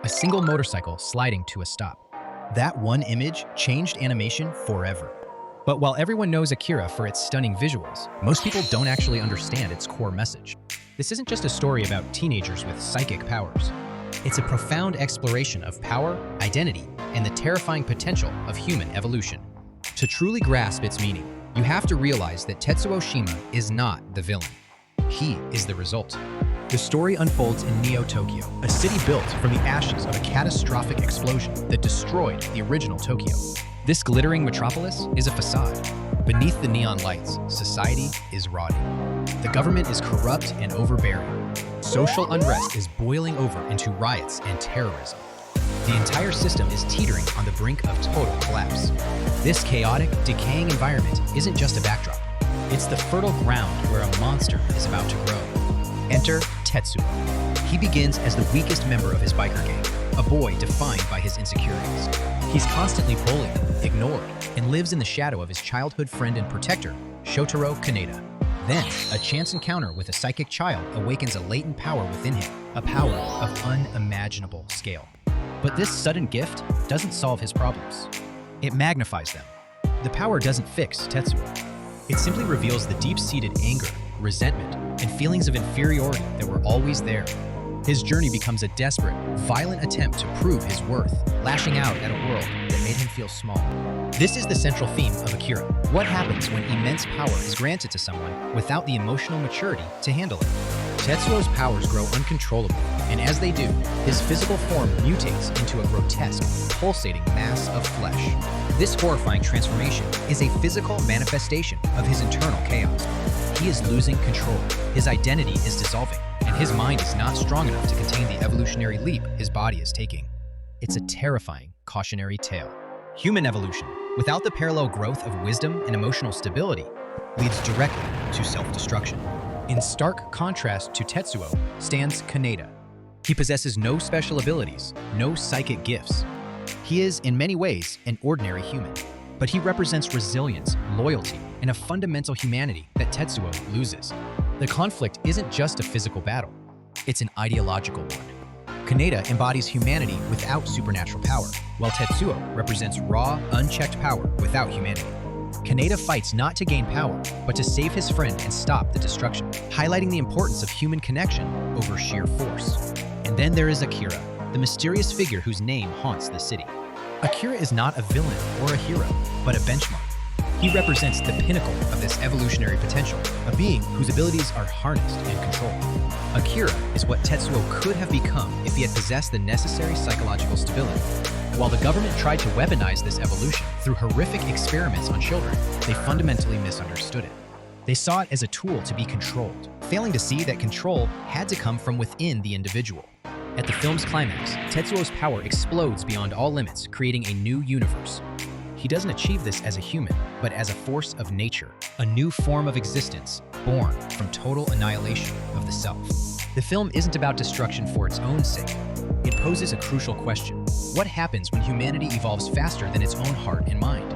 a single motorcycle sliding to a stop. That one image changed animation forever. But while everyone knows Akira for its stunning visuals, most people don't actually understand its core message. This isn't just a story about teenagers with psychic powers. It's a profound exploration of power, identity, and the terrifying potential of human evolution. To truly grasp its meaning, you have to realize that Tetsuo Shima is not the villain. He is the result. The story unfolds in Neo-Tokyo, a city built from the ashes of a catastrophic explosion that destroyed the original Tokyo. This glittering metropolis is a facade. Beneath the neon lights, society is rotting. The government is corrupt and overbearing. Social unrest is boiling over into riots and terrorism. The entire system is teetering on the brink of total collapse. This chaotic, decaying environment isn't just a backdrop. It's the fertile ground where a monster is about to grow. Enter Tetsuo. He begins as the weakest member of his biker gang, a boy defined by his insecurities. He's constantly bullied, ignored, and lives in the shadow of his childhood friend and protector, Shotaro Kaneda. Then, a chance encounter with a psychic child awakens a latent power within him, a power of unimaginable scale. But this sudden gift doesn't solve his problems. It magnifies them. The power doesn't fix Tetsuo. It simply reveals the deep-seated anger, resentment, and feelings of inferiority that were always there. His journey becomes a desperate, violent attempt to prove his worth, lashing out at a world that made him feel small. This is the central theme of Akira. What happens when immense power is granted to someone without the emotional maturity to handle it? Tetsuo's powers grow uncontrollably, and as they do, his physical form mutates into a grotesque, pulsating mass of flesh. This horrifying transformation is a physical manifestation of his internal chaos. He is losing control, his identity is dissolving, and his mind is not strong enough to contain the evolutionary leap his body is taking. It's a terrifying, cautionary tale. Human evolution, without the parallel growth of wisdom and emotional stability, leads directly to self-destruction. In stark contrast to Tetsuo stands Kaneda. He possesses no special abilities, no psychic gifts. He is, in many ways, an ordinary human, but he represents resilience, loyalty, and a fundamental humanity that Tetsuo loses. The conflict isn't just a physical battle, it's an ideological one. Kaneda embodies humanity without supernatural power, while Tetsuo represents raw, unchecked power without humanity. Kaneda fights not to gain power, but to save his friend and stop the destruction, highlighting the importance of human connection over sheer force. And then there is Akira, the mysterious figure whose name haunts the city. Akira is not a villain or a hero, but a benchmark. He represents the pinnacle of this evolutionary potential, a being whose abilities are harnessed and controlled. Akira is what Tetsuo could have become if he had possessed the necessary psychological stability. While the government tried to weaponize this evolution through horrific experiments on children, they fundamentally misunderstood it. They saw it as a tool to be controlled, failing to see that control had to come from within the individual. At the film's climax, Tetsuo's power explodes beyond all limits, creating a new universe. He doesn't achieve this as a human, but as a force of nature, a new form of existence born from total annihilation of the self. The film isn't about destruction for its own sake. It poses a crucial question. What happens when humanity evolves faster than its own heart and mind?